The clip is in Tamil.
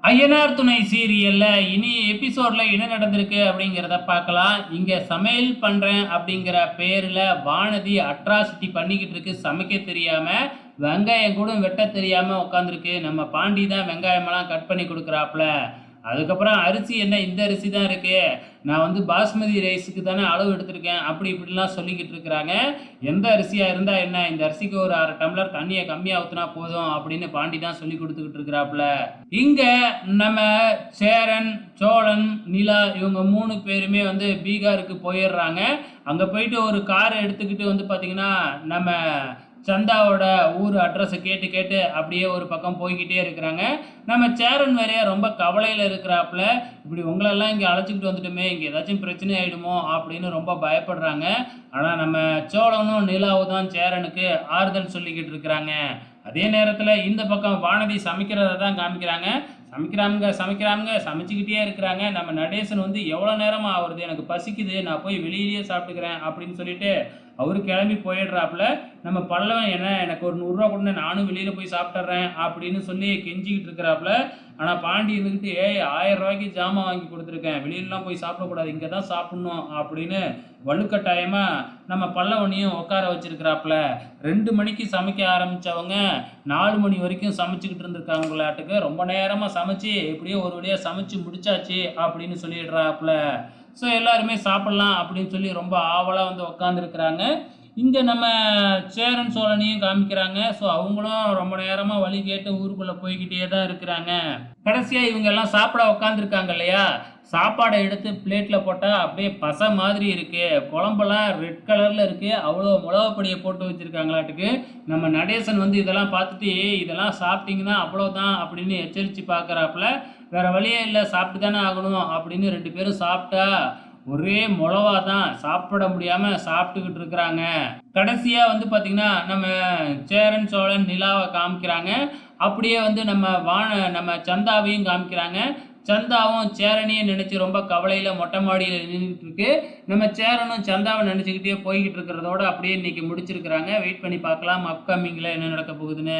ஐயனார் துணை சீரியல்ல இனி எபிசோட்ல என்ன நடந்திருக்கு அப்படிங்கிறத பார்க்கலாம். இங்க சமையல் பண்றேன் அப்படிங்கிற பேர்ல வானதி அட்ராசிட்டி பண்ணிக்கிட்டு இருக்கு. சமைக்க தெரியாம, வெங்காயம் கூட வெட்ட தெரியாம உட்காந்துருக்கு. நம்ம பாண்டி தான் வெங்காயமெல்லாம் கட் பண்ணி கொடுக்குறாப்புல. அதுக்கப்புறம் அரிசி என்ன இந்த அரிசி தான் இருக்கு, நான் வந்து பாஸ்மதி ரைஸுக்கு தானே அளவு எடுத்திருக்கேன், அப்படி இப்படிலாம் சொல்லிக்கிட்டு இருக்கிறாங்க. எந்த அரிசியா இருந்தா என்ன, இந்த அரிசிக்கு ஒரு 1/2 டம்ளர் தண்ணியை கம்மியா ஊற்றினா போதும் அப்படின்னு பாண்டி தான் சொல்லி கொடுத்துக்கிட்டு இருக்கிறாப்புல. இங்க நம்ம சேரன், சோழன், நிலா இவங்க 3 பேருமே வந்து பீகாருக்கு போயிடுறாங்க. அங்க போயிட்டு ஒரு காரை எடுத்துக்கிட்டு வந்து பார்த்தீங்கன்னா, நம்ம சந்தாவோட ஊர் அட்ரஸை கேட்டு கேட்டு அப்படியே ஒரு பக்கம் போய்கிட்டே இருக்கிறாங்க. நம்ம சேரன் வேறையா ரொம்ப கவலையில் இருக்கிறாப்புல. இப்படி உங்களெல்லாம் இங்கே அழைச்சிக்கிட்டு வந்துட்டுமே, இங்கே ஏதாச்சும் பிரச்சனை ஆகிடுமோ அப்படின்னு ரொம்ப பயப்படுறாங்க. ஆனால் நம்ம சோழனும் நிலாவும் தான் சேரனுக்கு ஆறுதல் சொல்லிக்கிட்டு இருக்கிறாங்க. அதே நேரத்தில் இந்த பக்கம் வானதி சமைக்கிறத தான் காமிக்கிறாங்க. சமைக்கிறாங்க சமைச்சிக்கிட்டே இருக்கிறாங்க. நம்ம நடேசன் வந்து எவ்வளோ நேரமாக ஆகுறது, எனக்கு பசிக்குது, நான் போய் வெளியிலேயே சாப்பிட்டுக்கிறேன் அப்படின்னு சொல்லிட்டு அவரு கிளம்பி போயிடுறாப்புல. நம்ம பல்லவன் என்ன, எனக்கு ஒரு 100 ரூபா கொடுங்க, நானும் வெளியில் போய் சாப்பிட்டுறேன் அப்படின்னு சொல்லி கெஞ்சிக்கிட்டு இருக்கிறாப்புல. ஆனால் பாண்டி இருந்துக்கிட்டு, ஏய் 1000 ரூபாய்க்கு ஜாமான் வாங்கி கொடுத்துருக்கேன், வெளியிலலாம் போய் சாப்பிடக்கூடாது, இங்கே தான் சாப்பிட்ணும் அப்படின்னு வலுக்கட்டாயமாக நம்ம பல்லவனையும் உட்கார வச்சிருக்கிறாப்புல. 2 மணிக்கு சமைக்க ஆரம்பித்தவங்க 4 மணி வரைக்கும் சமைச்சிக்கிட்டு இருந்திருக்காங்களாட்டுக்கு. ரொம்ப நேரமாக சமைச்சு எப்படியோ ஒரு வழியாக சமைச்சு முடிச்சாச்சு அப்படின்னு சொல்லிடுறாப்புல. ஸோ எல்லாருமே சாப்பிட்லாம் அப்படின்னு சொல்லி ரொம்ப ஆவலாக வந்து உக்காந்துருக்குறாங்க. இங்கே நம்ம சேரன் சோழனையும் காமிக்கிறாங்க. ஸோ அவங்களும் ரொம்ப நேரமாக வழி கேட்டு ஊருக்குள்ளே போய்கிட்டே தான் இருக்கிறாங்க. கடைசியாக இவங்க எல்லாம் சாப்பிட உக்காந்துருக்காங்க இல்லையா, சாப்பாடை எடுத்து பிளேட்டில் போட்டால் அப்படியே பசை மாதிரி இருக்குது, குழம்பெல்லாம் ரெட் கலரில் இருக்குது, அவ்வளோ மிளகாப்பொடியை போட்டு வச்சுருக்காங்களாட்டுக்கு. நம்ம நடேசன் வந்து இதெல்லாம் பார்த்துட்டு, இதெல்லாம் சாப்பிட்டிங்கன்னா அவ்வளோதான் அப்படின்னு எச்சரித்து பார்க்குறாப்புல. வேறு வழியே இல்லை, சாப்பிட்டு தானே ஆகணும் அப்படின்னு 2 பேரும் சாப்பிட்டா ஒரே மிளவா தான், சாப்பிட முடியாமல் சாப்பிட்டுக்கிட்டு இருக்கிறாங்க. கடைசியாக வந்து பார்த்திங்கன்னா நம்ம சேரன் சோழன் நிலாவை காமிக்கிறாங்க. அப்படியே வந்து நம்ம சந்தாவையும் காமிக்கிறாங்க. சந்தாவும் சேரனையும் நினச்சி ரொம்ப கவலையில் மொட்டை மாடியில் நின்றுட்டு இருக்கு. நம்ம சேரனும் சந்தாவை நினச்சிக்கிட்டே போய்கிட்டு இருக்கிறதோட அப்படியே இன்னைக்கு முடிச்சிருக்கிறாங்க. வெயிட் பண்ணி பார்க்கலாம் அப்கமிங்கில் என்ன நடக்க போகுதுன்னு.